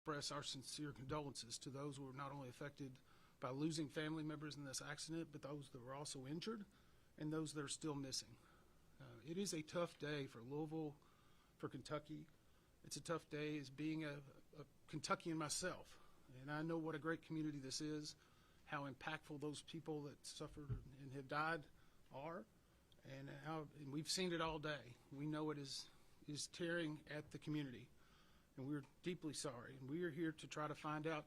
express our sincere condolences to those who were not only affected by losing family members in this accident, but those that were also injured and those that are still missing. It is a tough day for Louisville, for Kentucky. It's a tough day as being a Kentuckian myself, and I know what a great community this is, how impactful those people that suffered and have died are, and we've seen it all day. We know it is tearing at the community, and we're deeply sorry. And we are here to try to find out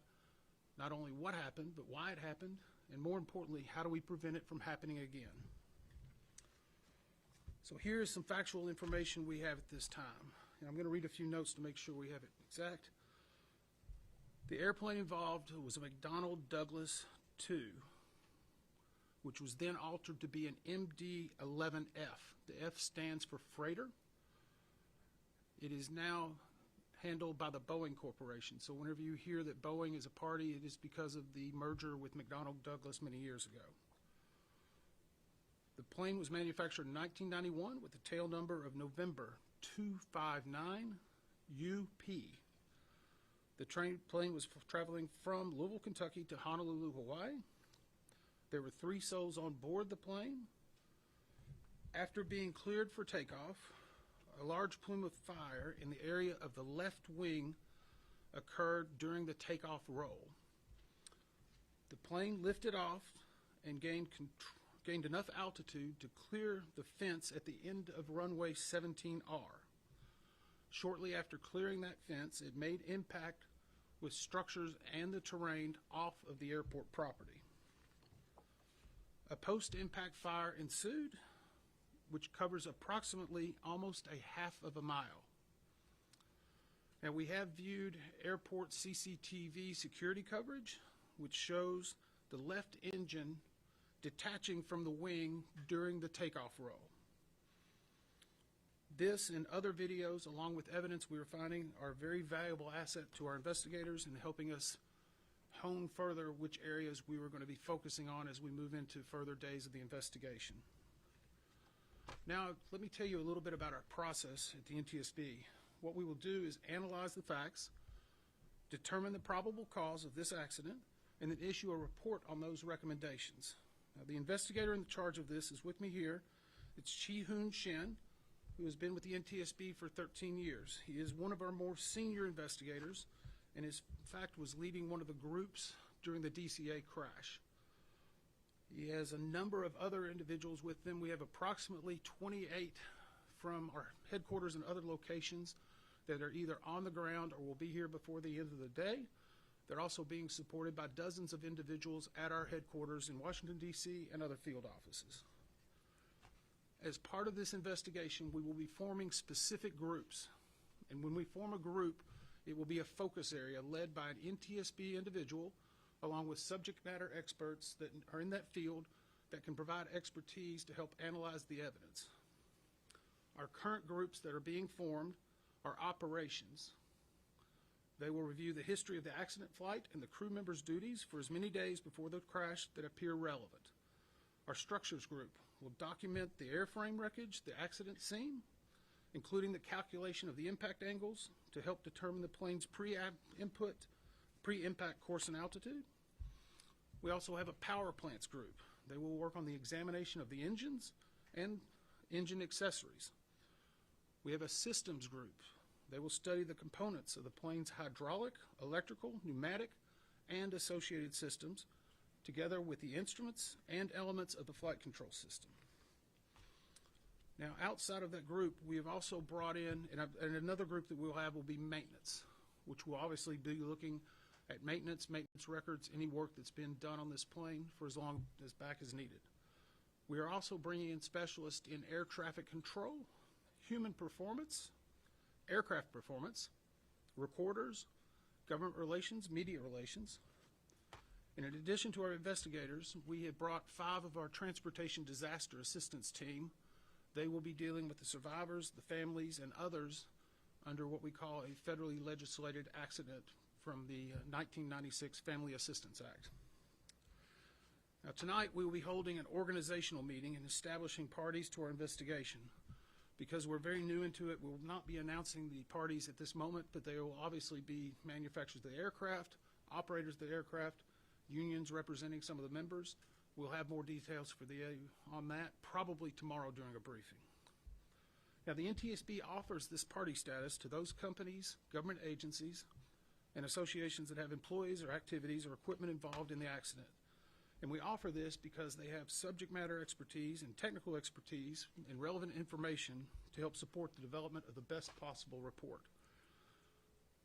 not only what happened, but why it happened, and more importantly, how do we prevent it from happening again. So here is some factual information we have at this time. And I'm going to read a few notes to make sure we have it exact. The airplane involved was a McDonnell Douglas II, which was then altered to be an MD-11F. The F stands for freighter. It is now handled by the Boeing Corporation. So whenever you hear that Boeing is a party, it is because of the merger with McDonnell Douglas many years ago. The plane was manufactured in 1991 with a tail number of November 259 UP. The plane was traveling from Louisville, Kentucky to Honolulu, Hawaii. There were 3 souls on board the plane. After being cleared for takeoff, a large plume of fire in the area of the left wing occurred during the takeoff roll. The plane lifted off and gained enough altitude to clear the fence at the end of runway 17R. Shortly after clearing that fence, it made impact with structures and the terrain off of the airport property. A post-impact fire ensued, which covers approximately almost a half of a mile. Now, we have viewed airport CCTV security coverage, which shows the left engine detaching from the wing during the takeoff roll. This and other videos, along with evidence we are finding, are a very valuable asset to our investigators in helping us hone further which areas we were going to be focusing on as we move into further days of the investigation. Now, let me tell you a little bit about our process at the NTSB. What we will do is analyze the facts, determine the probable cause of this accident, and then issue a report on those recommendations. Now, the investigator in charge of this is with me here. It's Chi-Hoon Shin, who has been with the NTSB for 13 years. He is one of our more senior investigators, and in fact was leading one of the groups during the DCA crash. He has a number of other individuals with them. We have approximately 28 from our headquarters and other locations that are either on the ground or will be here before the end of the day. They're also being supported by dozens of individuals at our headquarters in Washington, D.C. and other field offices. As part of this investigation, we will be forming specific groups. And when we form a group, it will be a focus area led by an NTSB individual along with subject matter experts that are in that field that can provide expertise to help analyze the evidence. Our current groups that are being formed are operations. They will review the history of the accident flight and the crew members' duties for as many days before the crash that appear relevant. Our structures group will document the airframe wreckage, the accident scene, including the calculation of the impact angles to help determine the plane's pre-impact course and altitude. We also have a power plants group. They will work on the examination of the engines and engine accessories. We have a systems group. They will study the components of the plane's hydraulic, electrical, pneumatic, and associated systems, together with the instruments and elements of the flight control system. Now, outside of that group, we have also brought in, and another group that we'll have will be maintenance, which will obviously be looking at maintenance records, any work that's been done on this plane for as long as back as needed. We are also bringing in specialists in air traffic control, human performance, aircraft performance, recorders, government relations, media relations. And in addition to our investigators, we have brought 5 of our transportation disaster assistance team. They will be dealing with the survivors, the families, and others under what we call a federally legislated accident from the 1996 Family Assistance Act. Now, tonight we will be holding an organizational meeting and establishing parties to our investigation. Because we're very new into it, we'll not be announcing the parties at this moment, but they will obviously be manufacturers of the aircraft, operators of the aircraft, unions representing some of the members. We'll have more details on that probably tomorrow during a briefing. Now, the NTSB offers this party status to those companies, government agencies, and associations that have employees or activities or equipment involved in the accident. And we offer this because they have subject matter expertise and technical expertise and relevant information to help support the development of the best possible report.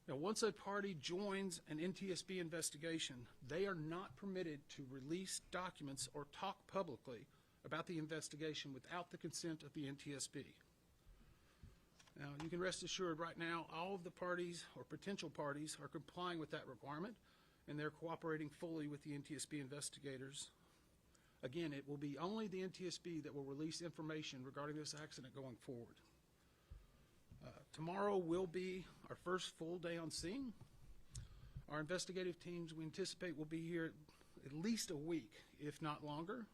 Now, once a party joins an NTSB investigation, they are not permitted to release documents or talk publicly about the investigation without the consent of the NTSB. Now, you can rest assured right now all of the parties or potential parties are complying with that requirement, and they're cooperating fully with the NTSB investigators. Again, it will be only the NTSB that will release information regarding this accident going forward. Tomorrow will be our first full day on scene. Our investigative teams, we anticipate, will be here at least a week, if not longer.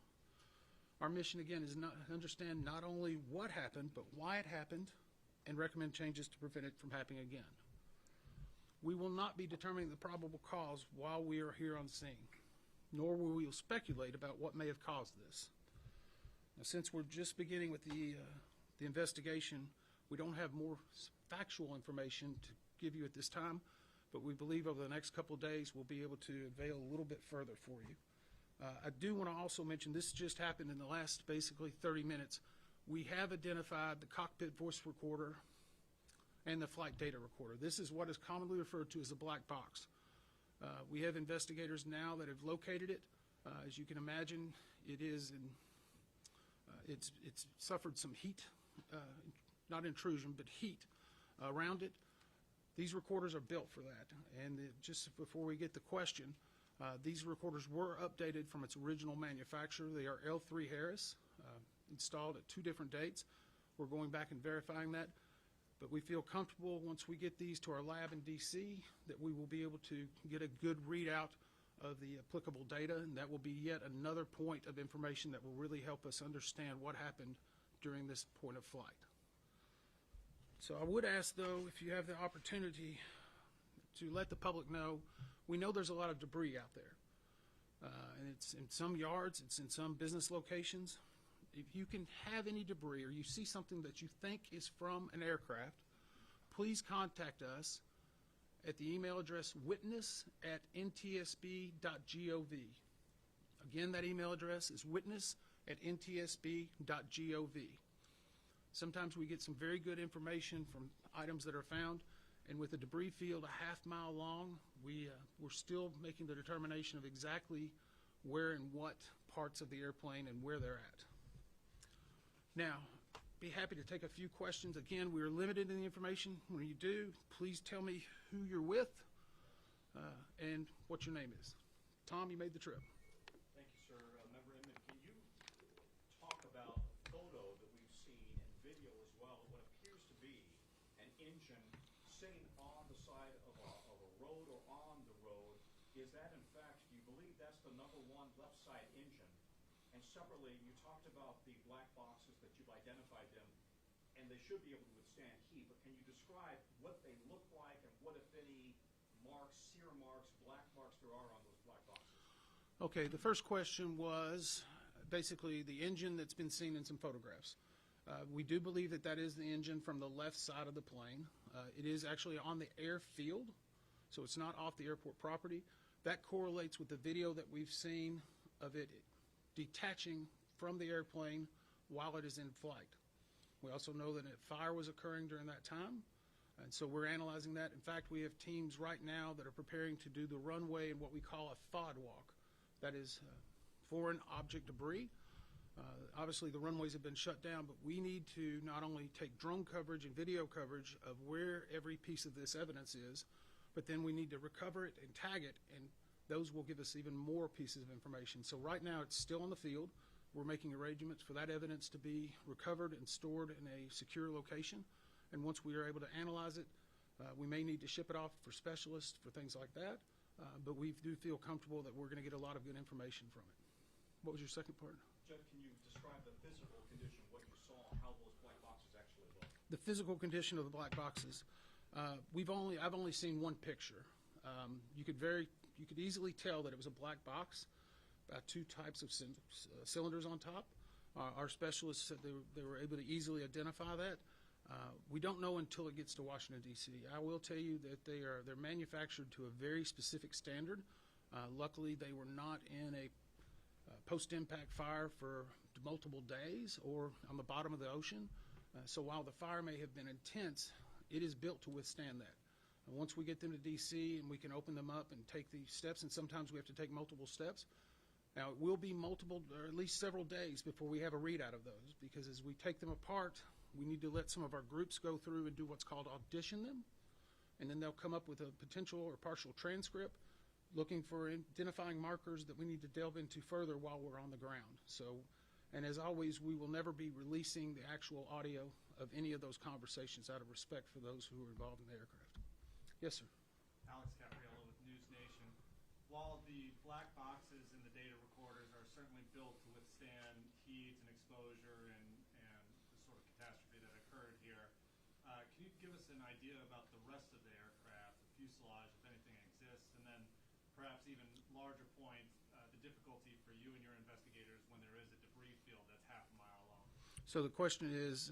Our mission, again, is to understand not only what happened, but why it happened, and recommend changes to prevent it from happening again. We will not be determining the probable cause while we are here on scene, nor will we speculate about what may have caused this. Now, since we're just beginning with the investigation, we don't have more factual information to give you at this time, but we believe over the next couple of days we'll be able to unveil a little bit further for you. I do want to also mention this just happened in the last basically 30 minutes. We have identified the cockpit voice recorder and the flight data recorder. This is what is commonly referred to as a black box. We have investigators now that have located it. As you can imagine, it's suffered some heat, not intrusion, but heat around it. These recorders are built for that. And just before we get the question, these recorders were updated from its original manufacturer. They are L3 Harris, installed at 2 different dates. We're going back and verifying that. But we feel comfortable once we get these to our lab in DC that we will be able to get a good readout of the applicable data, and that will be yet another point of information that will really help us understand what happened during this point of flight. So I would ask, though, if you have the opportunity to let the public know, we know there's a lot of debris out there. And it's in some yards, it's in some business locations. If you can have any debris or you see something that you think is from an aircraft, please contact us at the email address witness@ntsb.gov. Again, that email address is witness@ntsb.gov. Sometimes we get some very good information from items that are found, and with a debris field a half-mile long, we're still making the determination of exactly where and what parts of the airplane and where they're at. Now, be happy to take a few questions. Again, we are limited in the information. When you do, please tell me who you're with and what your name is. Tom, you made the trip. Thank you, sir. Member Inman, can you talk about a photo that we've seen and video as well, what appears to be an engine sitting on the side of a road or on the road? Is that, in fact, do you believe that's the #1 left side engine? And separately, you talked about the black boxes that you've identified them, and they should be able to withstand heat, but can you describe what they look like and what, if any, marks, sear marks, black marks there are on those black boxes? Okay, the first question was basically the engine that's been seen in some photographs. We do believe that that is the engine from the left side of the plane. It is actually on the airfield, so it's not off the airport property. That correlates with the video that we've seen of it detaching from the airplane while it is in flight. We also know that a fire was occurring during that time, and so we're analyzing that. In fact, we have teams right now that are preparing to do the runway in what we call a FOD walk. That is foreign object debris. Obviously, the runways have been shut down, but we need to not only take drone coverage and video coverage of where every piece of this evidence is, but then we need to recover it and tag it, and those will give us even more pieces of information. So right now, it's still on the field. We're making arrangements for that evidence to be recovered and stored in a secure location. And once we are able to analyze it, we may need to ship it off for specialists for things like that. But we do feel comfortable that we're going to get a lot of good information from it. What was your second part? Jeff, can you describe the physical condition, what you saw, how those black boxes actually look? The physical condition of the black boxes, I've only seen one picture. You could easily tell that it was a black box, about two types of cylinders on top. Our specialists said they were able to easily identify that. We don't know until it gets to Washington, D.C. I will tell you that they're manufactured to a very specific standard. Luckily, they were not in a post-impact fire for multiple days or on the bottom of the ocean. So while the fire may have been intense, it is built to withstand that. And once we get them to D.C. and we can open them up and take these steps, and sometimes we have to take multiple steps. Now, it will be multiple, or at least several days before we have a readout of those, because as we take them apart, we need to let some of our groups go through and do what's called audition them, and then they'll come up with a potential or partial transcript looking for identifying markers that we need to delve into further while we're on the ground. So, and as always, we will never be releasing the actual audio of any of those conversations out of respect for those who are involved in the aircraft. Yes, sir. Alex Capriello with News Nation. While the black boxes and the data recorders are certainly built to withstand heat and exposure and the sort of catastrophe that occurred here, can you give us an idea about the rest of the aircraft, the fuselage, if anything exists, and then perhaps even larger point, the difficulty for you and your investigators when there is a debris field that's half a mile long? So the question is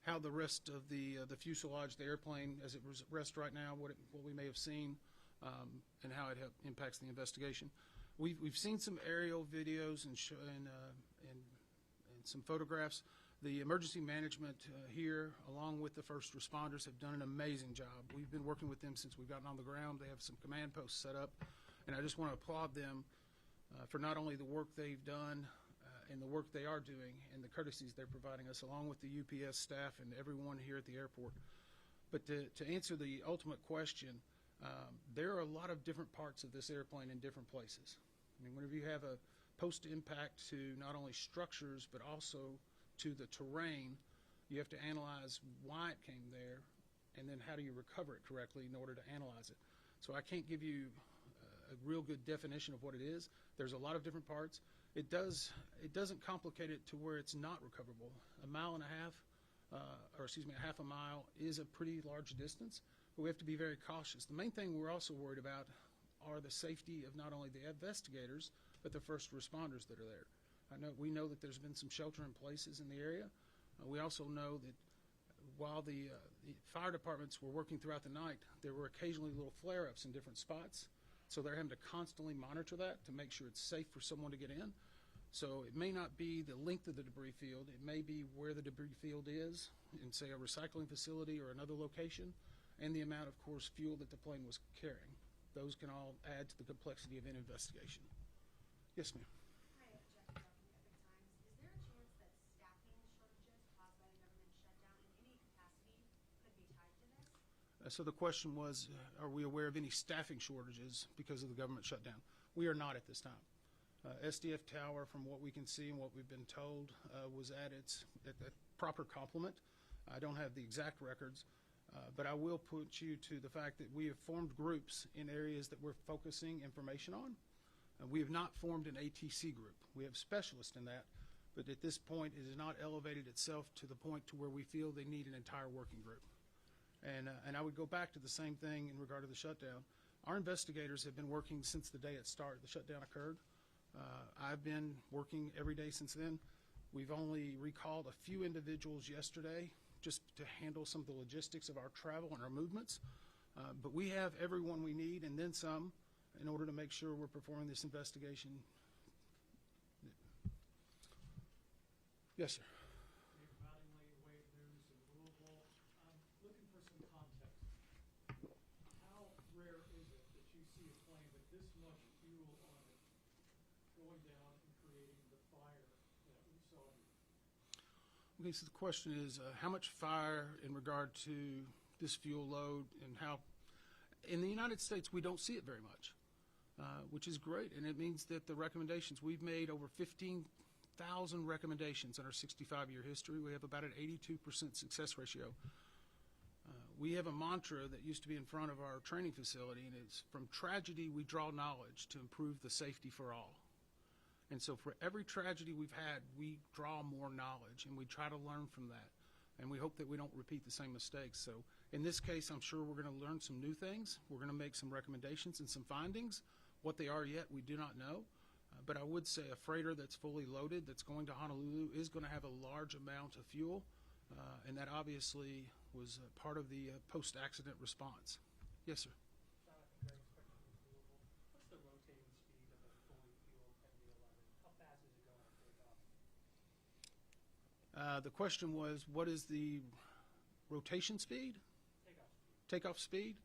how the rest of the fuselage, the airplane as it rests right now, what we may have seen, and how it impacts the investigation. We've seen some aerial videos and some photographs. The emergency management here, along with the first responders, have done an amazing job. We've been working with them since we've gotten on the ground. They have some command posts set up, and I just want to applaud them for not only the work they've done and the work they are doing and the courtesies they're providing us, along with the UPS staff and everyone here at the airport. But to answer the ultimate question, there are a lot of different parts of this airplane in different places. I mean, whenever you have a post-impact to not only structures but also to the terrain, you have to analyze why it came there, and then how do you recover it correctly in order to analyze it. So I can't give you a real good definition of what it is. There's a lot of different parts. It doesn't complicate it to where it's not recoverable. A mile and a half, a half a mile is a pretty large distance, but we have to be very cautious. The main thing we're also worried about are the safety of not only the investigators, but the first responders that are there. We know that there's been some shelter in places in the area. We also know that while the fire departments were working throughout the night, there were occasionally little flare-ups in different spots. So they're having to constantly monitor that to make sure it's safe for someone to get in. So it may not be the length of the debris field. It may be where the debris field is in, say, a recycling facility or another location, and the amount of course fuel that the plane was carrying. Those can all add to the complexity of an investigation. Yes, ma'am. Hi, Jackie from Epic Times. Is there a chance that staffing shortages caused by the government shutdown in any capacity could be tied to this? So the question was, are we aware of any staffing shortages because of the government shutdown? We are not at this time. SDF Tower, from what we can see and what we've been told, was at its proper complement. I don't have the exact records, but I will put you to the fact that we have formed groups in areas that we're focusing information on. We have not formed an ATC group. We have specialists in that, but at this point it has not elevated itself to the point to where we feel they need an entire working group. And I would go back to the same thing in regard to the shutdown. Our investigators have been working since the day it started, the shutdown occurred. I've been working every day since then. We've only recalled a few individuals yesterday just to handle some of the logistics of our travel and our movements. But we have everyone we need and then some in order to make sure we're performing this investigation. Yes, sir. Dave Mattingly, Wave News in Louisville. I'm looking for some context. How rare is it that you see a plane with this much fuel on it going down and creating the fire that we saw here? Okay, so the question is how much fire in regard to this fuel load, and how in the United States we don't see it very much, which is great, and it means that the recommendations, we've made over 15,000 recommendations in our 65-year history. We have about an 82% success ratio. We have a mantra that used to be in front of our training facility, and it's from tragedy we draw knowledge to improve the safety for all. And so for every tragedy we've had, we draw more knowledge, and we try to learn from that. and we hope that we don't repeat the same mistakes. So in this case, I'm sure we're going to learn some new things. We're going to make some recommendations and some findings. What they are yet, we do not know. But I would say a freighter that's fully loaded, that's going to Honolulu, is going to have a large amount of fuel, and that obviously was part of the post-accident response. Yes, sir. Jonathan Greg's question from Louisville. What's the rotating speed of a fully fueled MD-11? How fast is it going at takeoff? The question was, what is the rotation speed? Takeoff Takeoff speed?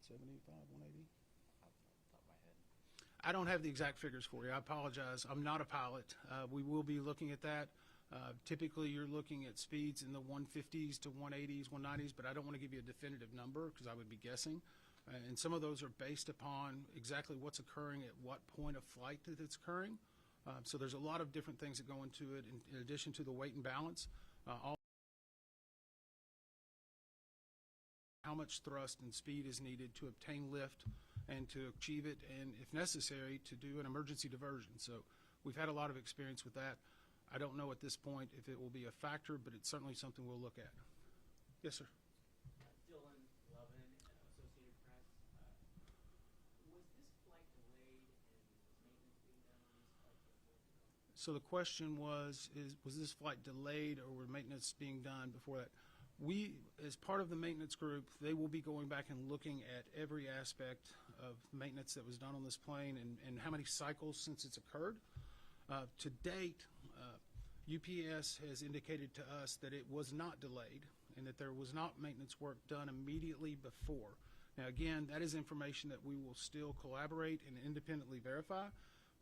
speed. 175, 180? I don't have the exact figures for you. I apologize. I'm not a pilot. We will be looking at that. Typically, you're looking at speeds in the 150s to 180s, 190s, but I don't want to give you a definitive number because I would be guessing. And some of those are based upon exactly what's occurring at what point of flight that it's occurring. So there's a lot of different things that go into it in addition to the weight and balance. How much thrust and speed is needed to obtain lift and to achieve it, and if necessary, to do an emergency diversion. So we've had a lot of experience with that. I don't know at this point if it will be a factor, but it's certainly something we'll look at. Yes, sir. Dylan Lovin, Associated Press. Was this flight delayed, and was maintenance being done on this flight before it was? So the question was this flight delayed or were maintenance being done before that? We, as part of the maintenance group, they will be going back and looking at every aspect of maintenance that was done on this plane and how many cycles since it's occurred. To date, UPS has indicated to us that it was not delayed and that there was not maintenance work done immediately before. Now, again, that is information that we will still collaborate and independently verify,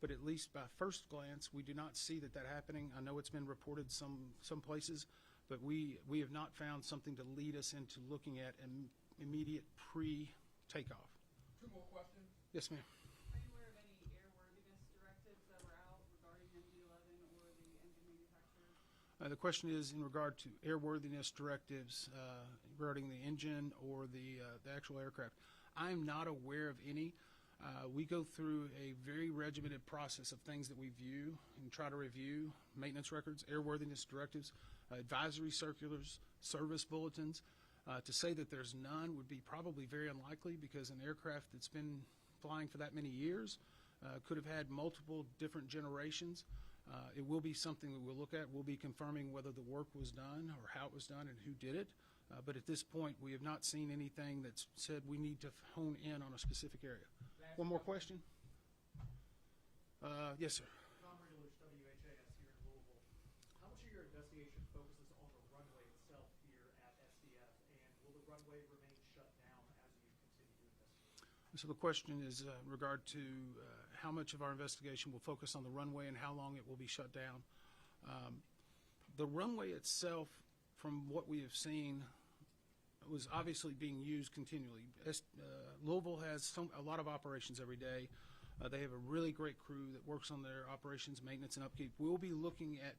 but at least by first glance, we do not see that happening. I know it's been reported some places, but we have not found something to lead us into looking at an immediate pre-takeoff. Two more questions. Yes, ma'am. Are you aware of any airworthiness directives that were out regarding MD-11 or the engine manufacturers? The question is in regard to airworthiness directives regarding the engine or the actual aircraft. I'm not aware of any. We go through a very regimented process of things that we view and try to review: maintenance records, airworthiness directives, advisory circulars, service bulletins. To say that there's none would be probably very unlikely, because an aircraft that's been flying for that many years could have had multiple different generations. It will be something that we'll look at. We'll be confirming whether the work was done or how it was done and who did it. But at this point, we have not seen anything that's said we need to hone in on a specific area. One more question? Yes, sir. Tom Regulus, WHAS here in Louisville. How much of your investigation focuses on the runway itself here at SDF, and will the runway remain shut down as you continue to investigate? So the question is in regard to how much of our investigation will focus on the runway and how long it will be shut down. The runway itself, from what we have seen, was obviously being used continually. Louisville has a lot of operations every day. They have a really great crew that works on their operations, maintenance, and upkeep. We'll be looking at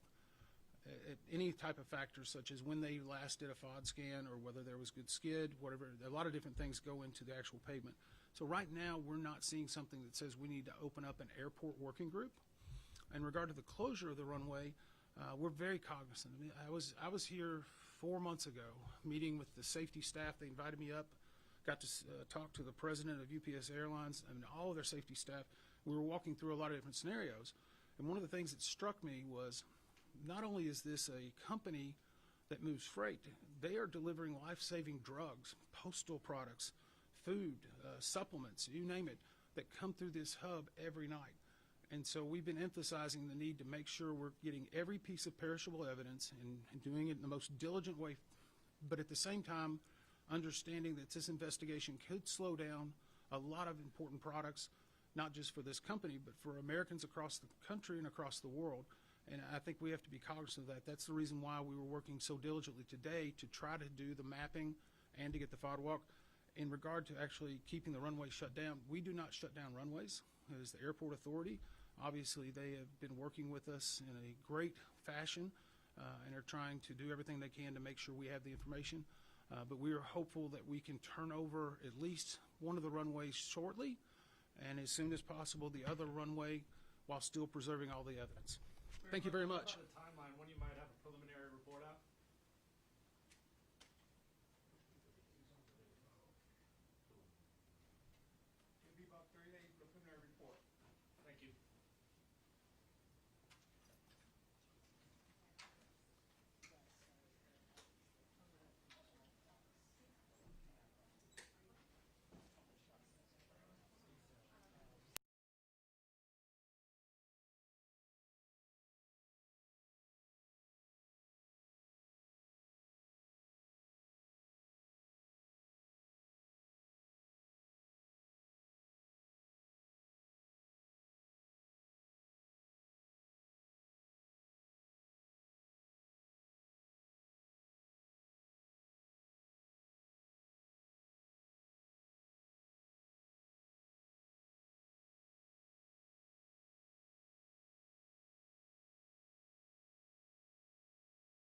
any type of factors, such as when they last did a FOD scan or whether there was good skid, whatever. A lot of different things go into the actual pavement. So right now, we're not seeing something that says we need to open up an airport working group. In regard to the closure of the runway, we're very cognizant. I mean, I was here 4 months ago meeting with the safety staff. They invited me up, got to talk to the president of UPS Airlines and all of their safety staff. We were walking through a lot of different scenarios. And one of the things that struck me was, not only is this a company that moves freight, they are delivering life-saving drugs, postal products, food, supplements, you name it, that come through this hub every night. And so we've been emphasizing the need to make sure we're getting every piece of perishable evidence and doing it in the most diligent way, but at the same time, understanding that this investigation could slow down a lot of important products, not just for this company, but for Americans across the country and across the world. And I think we have to be cognizant of that. That's the reason why we were working so diligently today to try to do the mapping and to get the FOD walk. In regard to actually keeping the runway shut down, we do not shut down runways. It is the airport authority. Obviously, they have been working with us in a great fashion and are trying to do everything they can to make sure we have the information. But we are hopeful that we can turn over at least one of the runways shortly, and as soon as possible the other runway, while still preserving all the evidence. Thank you very much. What about the timeline? When you